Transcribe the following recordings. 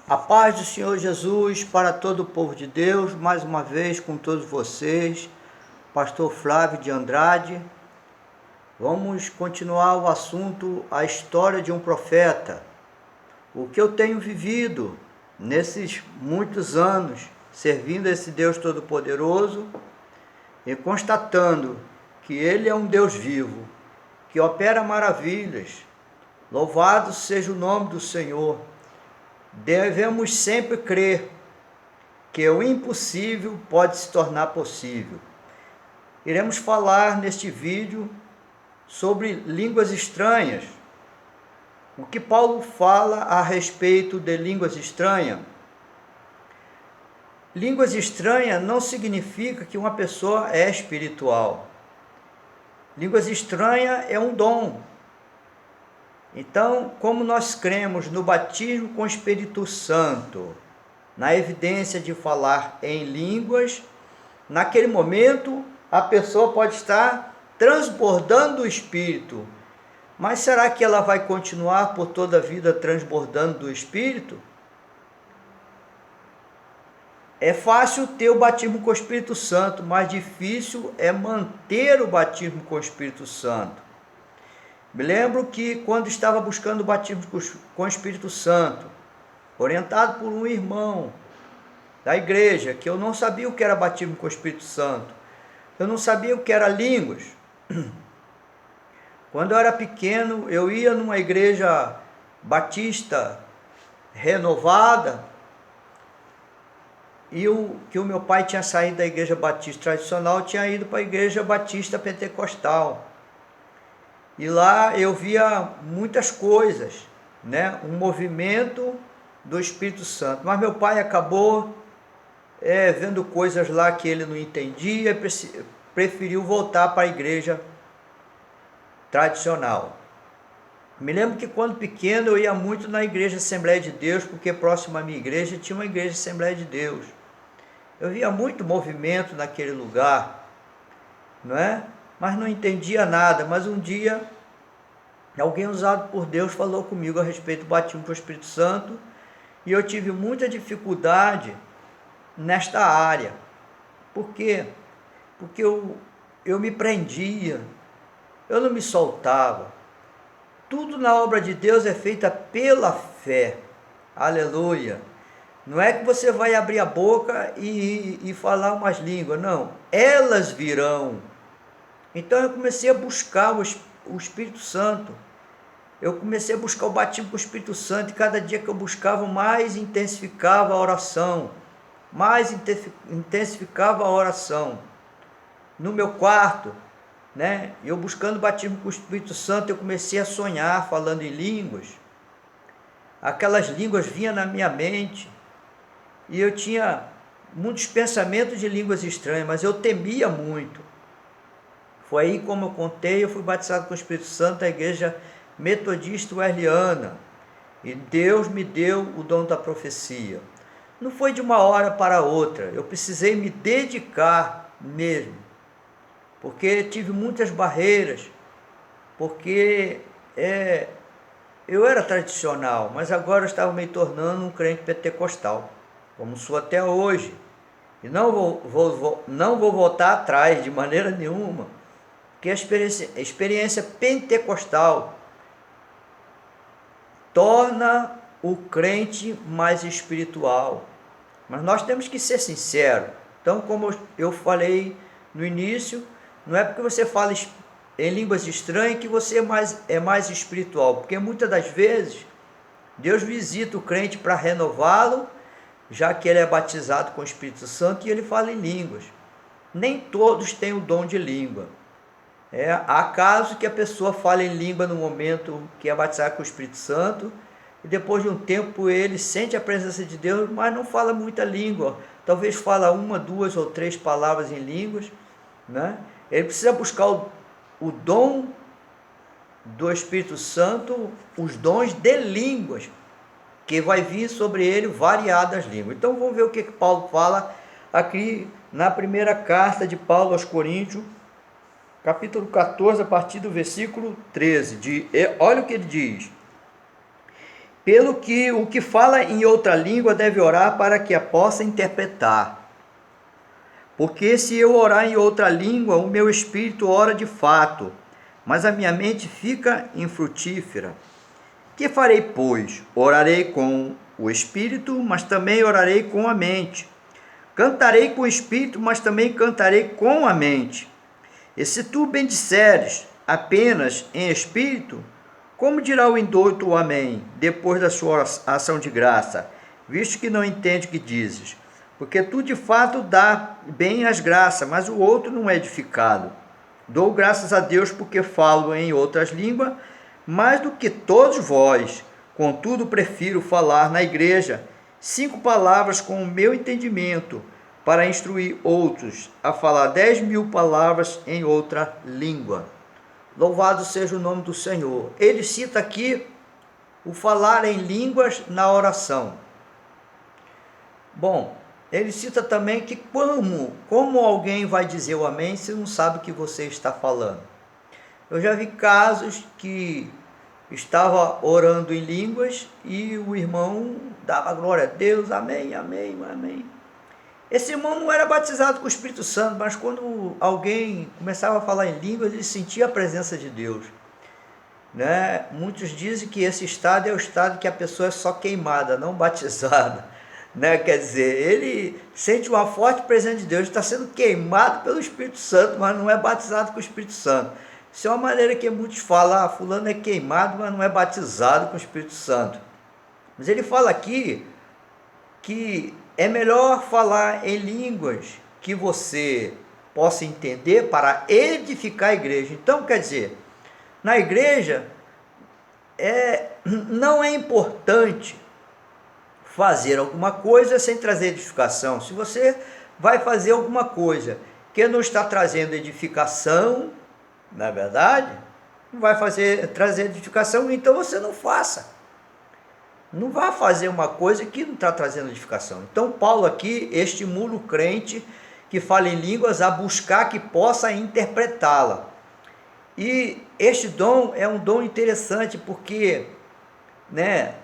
A paz do Senhor Jesus para todo o povo de Deus, mais uma vez com todos vocês, Pastor Flávio de Andrade. Vamos continuar o assunto, a história de um profeta. O que eu tenho vivido nesses muitos anos, servindo a esse Deus Todo-Poderoso e constatando que Ele é um Deus vivo, que opera maravilhas. Louvado seja o nome do Senhor. Devemos sempre crer que o impossível pode se tornar possível. Iremos falar neste vídeo sobre línguas estranhas. O que Paulo fala a respeito de línguas estranhas? Línguas estranhas não significa que uma pessoa é espiritual. Línguas estranhas é um dom. Então, como nós cremos no batismo com o Espírito Santo, na evidência de falar em línguas, naquele momento a pessoa pode estar transbordando o Espírito. Mas será que ela vai continuar por toda a vida transbordando do Espírito? É fácil ter o batismo com o Espírito Santo, mas difícil é manter o batismo com o Espírito Santo. Me lembro que quando estava buscando o batismo com o Espírito Santo, orientado por um irmão da igreja, que eu não sabia o que era batismo com o Espírito Santo, eu não sabia o que era línguas. Quando eu era pequeno, eu ia numa igreja batista renovada, e que o meu pai tinha saído da igreja batista tradicional, tinha ido para a igreja batista pentecostal. E lá eu via muitas coisas, né? Um movimento do Espírito Santo. Mas meu pai acabou vendo coisas lá que ele não entendia e preferiu voltar para a igreja tradicional. Me lembro que quando pequeno eu ia muito na igreja Assembleia de Deus, porque próximo à minha igreja tinha uma igreja Assembleia de Deus. Eu via muito movimento naquele lugar, não é? Mas não entendia nada. Mas um dia, alguém usado por Deus falou comigo a respeito do batismo com o Espírito Santo, e eu tive muita dificuldade nesta área. Por quê? Porque eu me prendia, eu não me soltava. Tudo na obra de Deus é feita pela fé. Aleluia. Não é que você vai abrir a boca e falar umas línguas, não. Elas virão. Então eu comecei a buscar o Espírito Santo. Eu comecei a buscar o batismo com o Espírito Santo, e cada dia que eu buscava, mais intensificava a oração. Mais intensificava a oração. No meu quarto, né? Eu buscando o batismo com o Espírito Santo, eu comecei a sonhar falando em línguas. Aquelas línguas vinham na minha mente, e eu tinha muitos pensamentos de línguas estranhas, mas eu temia muito. Foi aí, como eu contei, eu fui batizado com o Espírito Santo na igreja metodista wesleyana, e Deus me deu o dom da profecia. Não foi de uma hora para outra, eu precisei me dedicar mesmo, porque tive muitas barreiras, porque eu era tradicional, mas agora eu estava me tornando um crente pentecostal, como sou até hoje, e não vou voltar atrás de maneira nenhuma, porque a experiência pentecostal torna o crente mais espiritual. Mas nós temos que ser sinceros. Então, como eu falei no início, não é porque você fala em línguas estranhas que você é mais espiritual, porque muitas das vezes Deus visita o crente para renová-lo, já que ele é batizado com o Espírito Santo e ele fala em línguas. Nem todos têm o dom de língua. Há casos que a pessoa fala em língua no momento que é batizado com o Espírito Santo, e depois de um tempo ele sente a presença de Deus, mas não fala muita língua. Talvez fala uma, duas ou três palavras em línguas, né? Ele precisa buscar o dom do Espírito Santo, os dons de línguas, que vai vir sobre ele variadas línguas. Então vamos ver o que Paulo fala aqui na primeira carta de Paulo aos Coríntios, capítulo 14, a partir do versículo 13. Olha o que ele diz: Pelo que o que fala em outra língua deve orar para que a possa interpretar. Porque se eu orar em outra língua, o meu espírito ora de fato, mas a minha mente fica infrutífera. Que farei, pois? Orarei com o espírito, mas também orarei com a mente. Cantarei com o espírito, mas também cantarei com a mente. E se tu bendisseres apenas em espírito, como dirá o indouto o amém, depois da sua ação de graça, visto que não entende o que dizes? Porque tu de fato dá bem as graças, mas o outro não é edificado. Dou graças a Deus porque falo em outras línguas, mais do que todos vós. Contudo, prefiro falar na igreja 5 palavras com o meu entendimento, para instruir outros a falar 10.000 palavras em outra língua. Louvado seja o nome do Senhor. Ele cita aqui o falar em línguas na oração. Bom, ele cita também que como alguém vai dizer o amém se não sabe o que você está falando. Eu já vi casos que estava orando em línguas e o irmão dava glória a Deus, amém, amém, amém. Esse irmão não era batizado com o Espírito Santo, mas quando alguém começava a falar em línguas, ele sentia a presença de Deus. Né? Muitos dizem que esse estado é o estado que a pessoa é só queimada, não batizada. Né? Quer dizer, ele sente uma forte presença de Deus, está sendo queimado pelo Espírito Santo, mas não é batizado com o Espírito Santo. Isso é uma maneira que muitos falam, fulano é queimado, mas não é batizado com o Espírito Santo. Mas ele fala aqui que é melhor falar em línguas que você possa entender para edificar a igreja. Então, quer dizer, na igreja não é importante fazer alguma coisa sem trazer edificação. Se você vai fazer alguma coisa que não está trazendo edificação, na verdade, não vai trazer edificação, então você não faça. Não vá fazer uma coisa que não está trazendo edificação. Então Paulo aqui estimula o crente que fala em línguas a buscar que possa interpretá-la. E este dom é um dom interessante porque, né,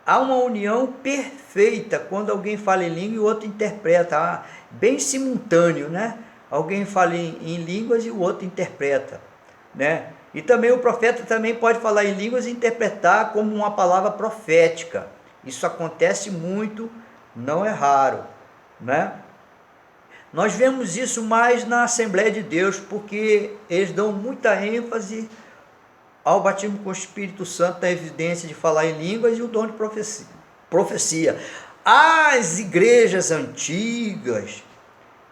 há uma união perfeita quando alguém fala em língua e o outro interpreta, bem simultâneo, né? Alguém fala em línguas e o outro interpreta, né? E também o profeta também pode falar em línguas e interpretar como uma palavra profética. Isso acontece muito, não é raro, né? Nós vemos isso mais na Assembleia de Deus, porque eles dão muita ênfase ao batismo com o Espírito Santo, na evidência de falar em línguas e o dom de profecia. As igrejas antigas,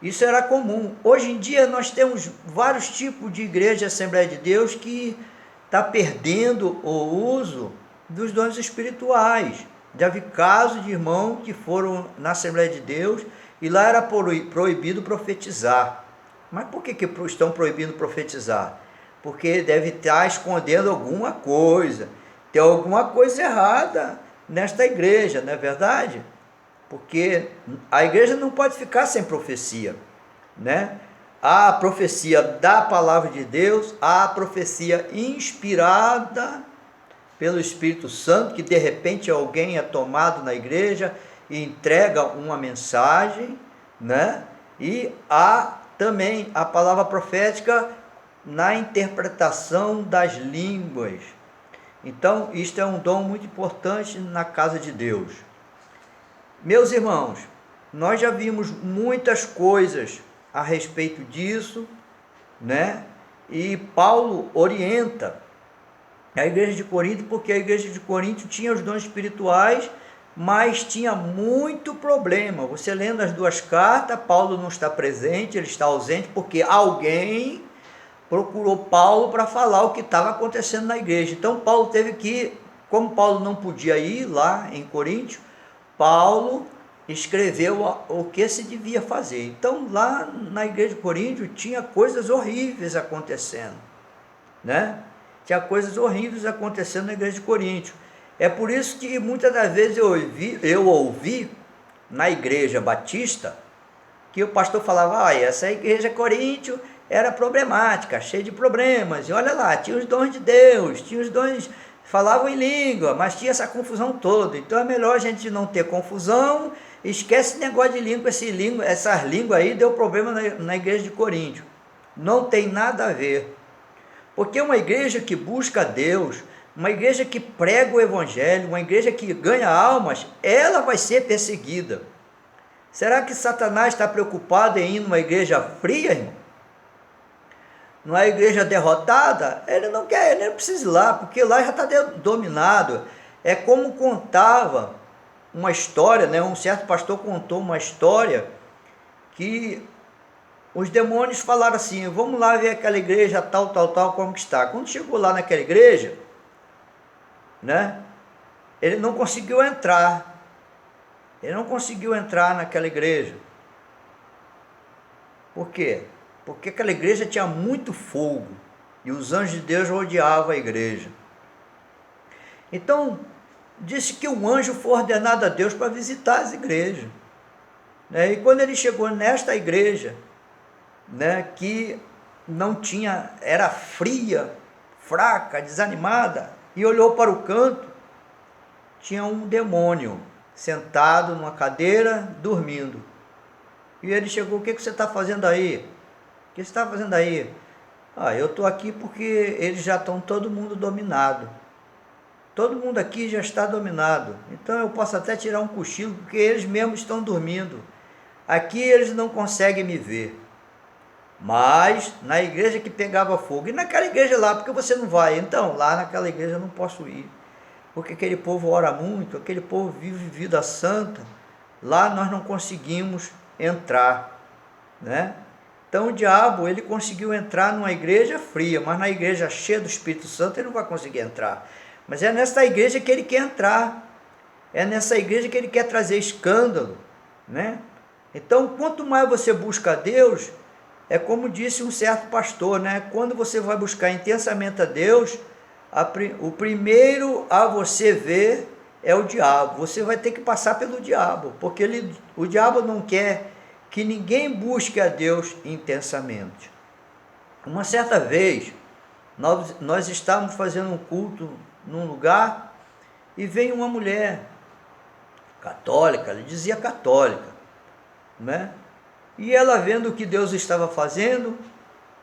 isso era comum. Hoje em dia nós temos vários tipos de igreja de Assembleia de Deus que está perdendo o uso dos dons espirituais. Já vi casos de irmãos que foram na Assembleia de Deus e lá era proibido profetizar. Mas por que estão proibindo profetizar? Porque deve estar escondendo alguma coisa. Tem alguma coisa errada nesta igreja, não é verdade? Porque a igreja não pode ficar sem profecia, né? Há a profecia da palavra de Deus, há a profecia inspirada pelo Espírito Santo, que de repente alguém é tomado na igreja e entrega uma mensagem, né? E há também a palavra profética na interpretação das línguas. Então, isto é um dom muito importante na casa de Deus. Meus irmãos, nós já vimos muitas coisas a respeito disso, né? E Paulo orienta a igreja de Corinto, porque a igreja de Corinto tinha os dons espirituais, mas tinha muito problema. Você lendo as duas cartas, Paulo não está presente, ele está ausente, porque alguém procurou Paulo para falar o que estava acontecendo na igreja. Então Paulo teve que, como Paulo não podia ir lá em Coríntio, Paulo escreveu o que se devia fazer. Então lá na igreja de Coríntio tinha coisas horríveis acontecendo, né? Tinha coisas horríveis acontecendo na igreja de Coríntio. É por isso que muitas das vezes eu ouvi na igreja batista que o pastor falava, essa igreja Coríntio era problemática, cheia de problemas, e olha lá, tinha os dons de Deus, tinha os dons falavam em língua, mas tinha essa confusão toda. Então é melhor a gente não ter confusão. Esquece esse negócio de língua, essas línguas aí deu problema na igreja de Coríntio. Não tem nada a ver. Porque uma igreja que busca Deus, uma igreja que prega o evangelho, uma igreja que ganha almas, ela vai ser perseguida. Será que Satanás está preocupado em ir numa igreja fria, irmão? Numa igreja derrotada? Ele não quer, ele não precisa ir lá, porque lá já está dominado. É como contava uma história, né? Um certo pastor contou uma história que os demônios falaram assim: vamos lá ver aquela igreja tal, como que está. Quando chegou lá naquela igreja, né? Ele não conseguiu entrar. Ele não conseguiu entrar naquela igreja. Por quê? Porque aquela igreja tinha muito fogo e os anjos de Deus rodeavam a igreja. Então, disse que um anjo foi ordenado a Deus para visitar as igrejas. Né? E quando ele chegou nesta igreja, né, que não tinha, era fria, fraca, desanimada, e olhou para o canto, tinha um demônio sentado numa cadeira, dormindo. E ele chegou: o que você está fazendo aí? O que você está fazendo aí? Eu estou aqui porque eles já estão todo mundo dominado. Todo mundo aqui já está dominado. Então eu posso até tirar um cochilo, porque eles mesmos estão dormindo. Aqui eles não conseguem me ver. Mas na igreja que pegava fogo, e naquela igreja lá, porque você não vai? Então, lá naquela igreja eu não posso ir, porque aquele povo ora muito, aquele povo vive vida santa, lá nós não conseguimos entrar, né? Então o diabo, ele conseguiu entrar numa igreja fria, mas na igreja cheia do Espírito Santo ele não vai conseguir entrar. Mas é nessa igreja que ele quer entrar, é nessa igreja que ele quer trazer escândalo, né? Então, quanto mais você busca a Deus, é como disse um certo pastor, né? Quando você vai buscar intensamente a Deus, o primeiro a você ver é o diabo. Você vai ter que passar pelo diabo, porque o diabo não quer que ninguém busque a Deus intensamente. Uma certa vez, nós estávamos fazendo um culto num lugar e veio uma mulher católica, ela dizia católica, né? E ela vendo o que Deus estava fazendo,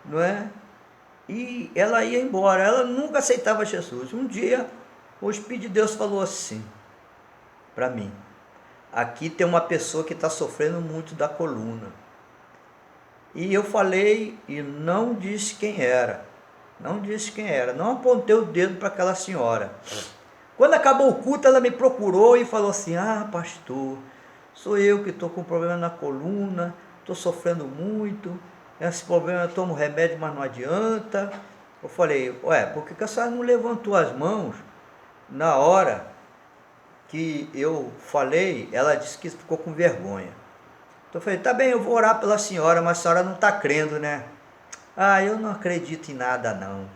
não é? E ela ia embora, ela nunca aceitava Jesus. Um dia, o Espírito de Deus falou assim para mim: aqui tem uma pessoa que está sofrendo muito da coluna. E eu falei e não disse quem era. Não apontei o dedo para aquela senhora. Quando acabou o culto, ela me procurou e falou assim: pastor, sou eu que estou com problema na coluna, estou sofrendo muito, esse problema eu tomo remédio, mas não adianta. Eu falei: por que a senhora não levantou as mãos na hora que eu falei? Ela disse que ficou com vergonha. Então eu falei: tá bem, eu vou orar pela senhora, mas a senhora não está crendo, né? Eu não acredito em nada não.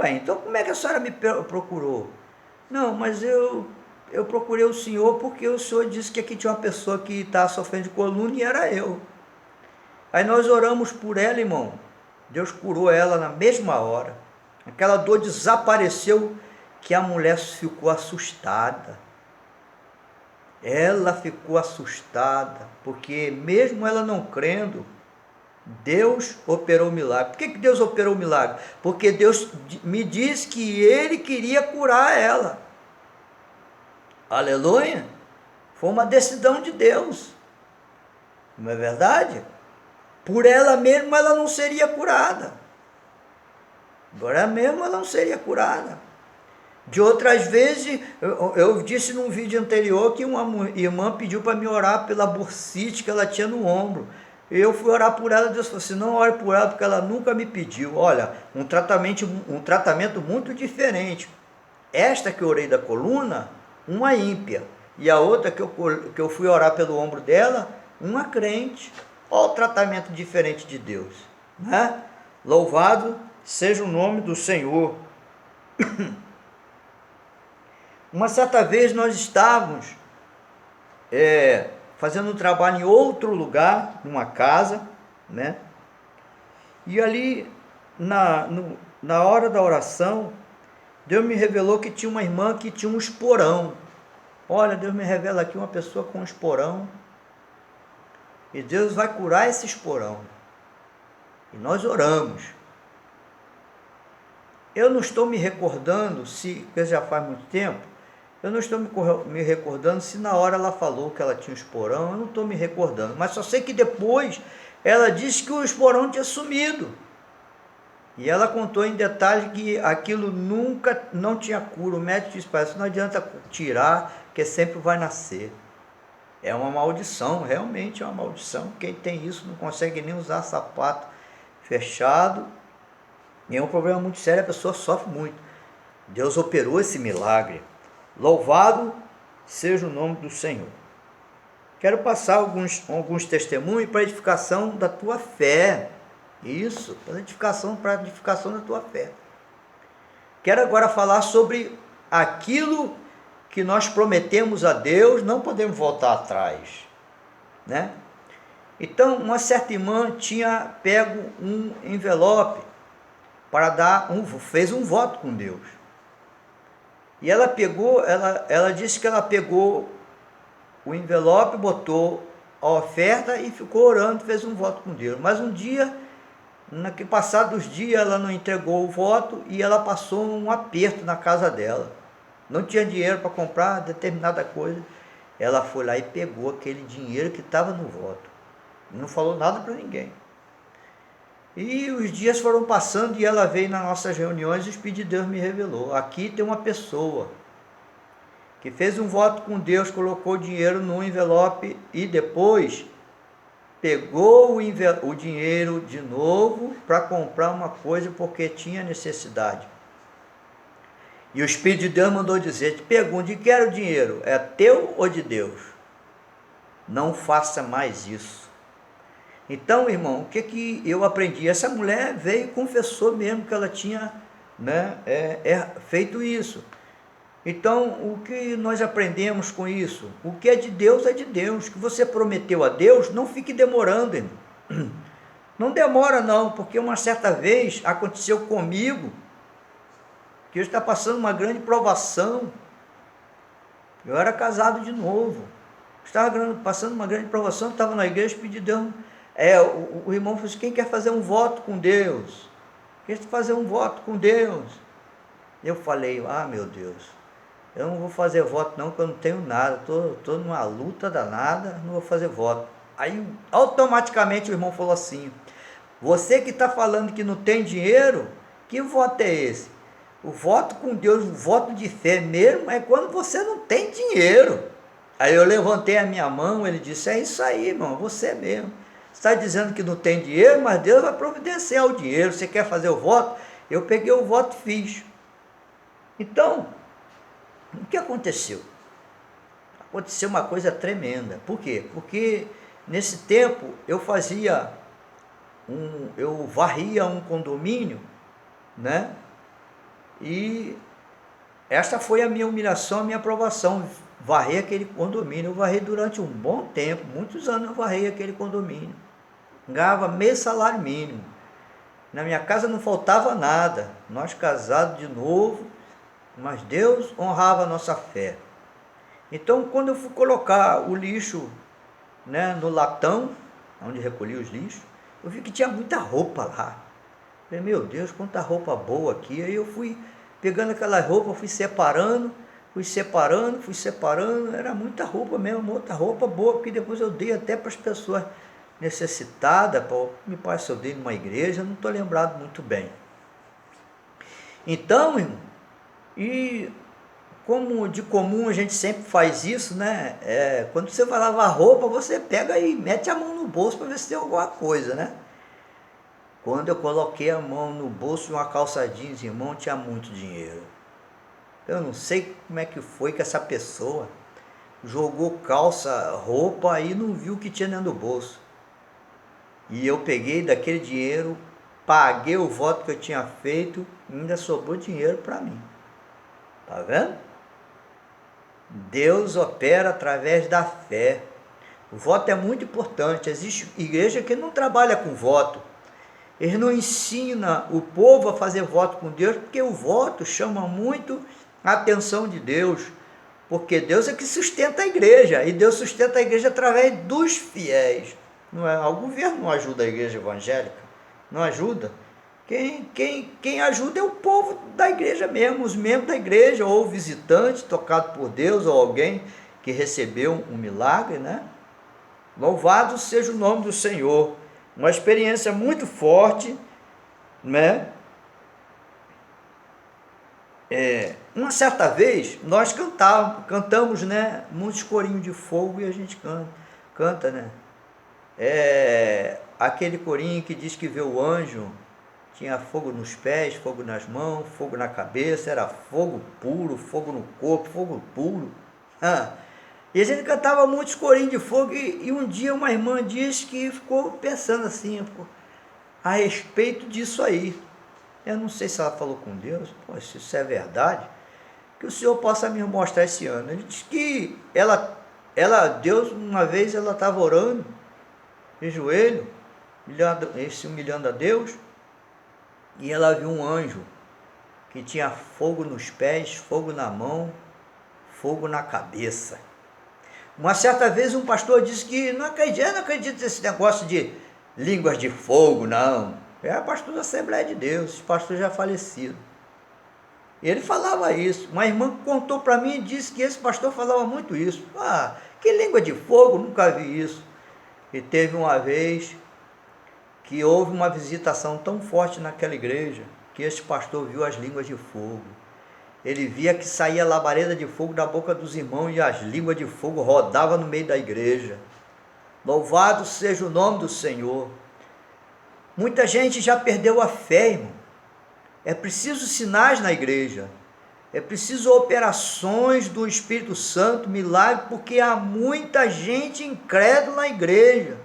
Então como é que a senhora me procurou? Não, mas eu procurei o senhor porque o senhor disse que aqui tinha uma pessoa que estava sofrendo de coluna e era eu. Aí nós oramos por ela, irmão. Deus curou ela na mesma hora. Aquela dor desapareceu, que a mulher ficou assustada. Ela ficou assustada, porque mesmo ela não crendo, Deus operou o milagre. Por que Deus operou o milagre? Porque Deus me disse que Ele queria curar ela. Aleluia! Foi uma decisão de Deus. Não é verdade? Por ela mesma ela não seria curada. Agora mesmo ela não seria curada. De outras vezes, eu disse num vídeo anterior que uma irmã pediu para me orar pela bursite que ela tinha no ombro. Eu fui orar por ela, Deus falou assim: não ore por ela, porque ela nunca me pediu. Olha, um tratamento muito diferente. Esta que eu orei da coluna, uma ímpia. E a outra que eu fui orar pelo ombro dela, uma crente. Olha o tratamento diferente de Deus, né? Louvado seja o nome do Senhor. Uma certa vez nós estávamos fazendo um trabalho em outro lugar, numa casa, né? E ali, na hora da oração, Deus me revelou que tinha uma irmã que tinha um esporão. Olha, Deus me revela aqui uma pessoa com um esporão. E Deus vai curar esse esporão. E nós oramos. Eu não estou me recordando se, porque já faz muito tempo, eu não estou me recordando se na hora ela falou que ela tinha um esporão, eu não estou me recordando. Mas só sei que depois ela disse que o esporão tinha sumido. E ela contou em detalhe que aquilo nunca, não tinha cura. O médico disse para ela, não adianta tirar, porque sempre vai nascer. É uma maldição, realmente é uma maldição. Quem tem isso não consegue nem usar sapato fechado. E é um problema muito sério, a pessoa sofre muito. Deus operou esse milagre. Louvado seja o nome do Senhor. Quero passar alguns testemunhos para a edificação da tua fé. Isso, para a edificação da tua fé. Quero agora falar sobre aquilo que nós prometemos a Deus, não podemos voltar atrás, né? Então, uma certa irmã tinha pego um envelope para fez um voto com Deus. E ela pegou, ela disse que ela pegou o envelope, botou a oferta e ficou orando, fez um voto com Deus. Mas um dia, passados dias, ela não entregou o voto e ela passou um aperto na casa dela. Não tinha dinheiro para comprar determinada coisa. Ela foi lá e pegou aquele dinheiro que estava no voto. Não falou nada para ninguém. E os dias foram passando e ela veio nas nossas reuniões e o Espírito de Deus me revelou. Aqui tem uma pessoa que fez um voto com Deus, colocou o dinheiro no envelope e depois pegou o dinheiro de novo para comprar uma coisa porque tinha necessidade. E o Espírito de Deus mandou dizer, te pergunto, de que era o dinheiro? É teu ou de Deus? Não faça mais isso. Então, irmão, o que eu aprendi? Essa mulher veio e confessou mesmo que ela tinha, né, feito isso. Então, o que nós aprendemos com isso? O que é de Deus é de Deus. O que você prometeu a Deus, não fique demorando, irmão. Não demora não, porque uma certa vez aconteceu comigo, que eu estava passando uma grande provação. Eu era casado de novo. Estava passando uma grande provação, estava na igreja, pedi Deus. O irmão falou assim, quem quer fazer um voto com Deus? Quer fazer um voto com Deus? Eu falei, meu Deus, eu não vou fazer voto não, porque eu não tenho nada, estou numa luta danada, não vou fazer voto. Aí automaticamente o irmão falou assim, você que está falando que não tem dinheiro, que voto é esse? O voto com Deus, o voto de fé mesmo, é quando você não tem dinheiro. Aí eu levantei a minha mão, ele disse, é isso aí, irmão, você mesmo. Você está dizendo que não tem dinheiro, mas Deus vai providenciar o dinheiro. Você quer fazer o voto? Eu peguei o voto e fiz. Então, o que aconteceu? Aconteceu uma coisa tremenda. Por quê? Porque nesse tempo eu varria um condomínio, né? E esta foi a minha humilhação, a minha aprovação. Varrei aquele condomínio. Eu varrei durante um bom tempo, muitos anos eu varrei aquele condomínio. Ganhava meio salário mínimo. Na minha casa não faltava nada. Nós casados de novo, mas Deus honrava a nossa fé. Então, quando eu fui colocar o lixo, né, no latão, onde recolhi os lixos, eu vi que tinha muita roupa lá. Falei, meu Deus, quanta roupa boa aqui. Aí eu fui pegando aquelas roupas, fui separando, era muita roupa mesmo, muita roupa boa, porque depois eu dei até para as pessoas necessitadas, me parece que eu dei numa igreja, não estou lembrado muito bem. Então, irmão, e como de comum a gente sempre faz isso, né? Quando você vai lavar roupa, você pega e mete a mão no bolso para ver se tem alguma coisa, né? Quando eu coloquei a mão no bolso de uma calça jeans, irmão, tinha muito dinheiro. Eu não sei como é que foi que essa pessoa jogou roupa e não viu o que tinha dentro do bolso. E eu peguei daquele dinheiro, paguei o voto que eu tinha feito e ainda sobrou dinheiro para mim. Tá vendo? Deus opera através da fé. O voto é muito importante. Existe igreja que não trabalha com voto. Eles não ensinam o povo a fazer voto com Deus, porque o voto chama muito a atenção de Deus, porque Deus é que sustenta a igreja, e Deus sustenta a igreja através dos fiéis. Não é? O governo não ajuda a igreja evangélica, não ajuda. Quem ajuda é o povo da igreja mesmo, os membros da igreja, ou o visitante tocado por Deus, ou alguém que recebeu um milagre, né? Louvado seja o nome do Senhor. Uma experiência muito forte, né? Uma certa vez, nós cantamos, né? Muitos corinhos de fogo e a gente canta, né? Aquele corinho que diz que vê o anjo, tinha fogo nos pés, fogo nas mãos, fogo na cabeça, era fogo puro, fogo no corpo, fogo puro. E a gente cantava muitos corinhos de fogo, e um dia uma irmã disse que ficou pensando assim, a respeito disso aí. Eu não sei se ela falou com Deus, se isso é verdade, que o Senhor possa me mostrar esse ano. Ele disse que Deus, uma vez ela estava orando, de joelho, se humilhando a Deus, e ela viu um anjo que tinha fogo nos pés, fogo na mão, fogo na cabeça. Uma certa vez um pastor disse que não acredita nesse negócio de línguas de fogo, não. É pastor da Assembleia de Deus, esse pastor já falecido. Ele falava isso. Uma irmã contou para mim e disse que esse pastor falava muito isso. Que língua de fogo, nunca vi isso. E teve uma vez que houve uma visitação tão forte naquela igreja, que esse pastor viu as línguas de fogo. Ele via que saía labareda de fogo da boca dos irmãos e as línguas de fogo rodavam no meio da igreja. Louvado seja o nome do Senhor. Muita gente já perdeu a fé, irmão. É preciso sinais na igreja. É preciso operações do Espírito Santo, milagre, porque há muita gente incrédula na igreja.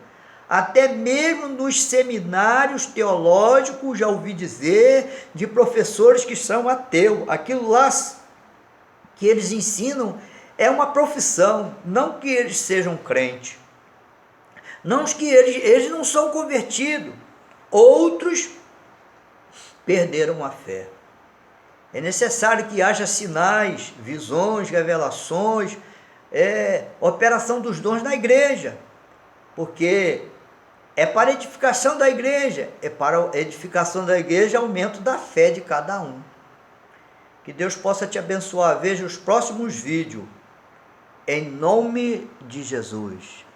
Até mesmo nos seminários teológicos, já ouvi dizer, de professores que são ateus. Aquilo lá que eles ensinam é uma profissão, não que eles sejam crentes. Não que eles não são convertidos. Outros perderam a fé. É necessário que haja sinais, visões, revelações, operação dos dons na igreja, porque é para a edificação da igreja, aumento da fé de cada um. Que Deus possa te abençoar. Veja os próximos vídeos, em nome de Jesus.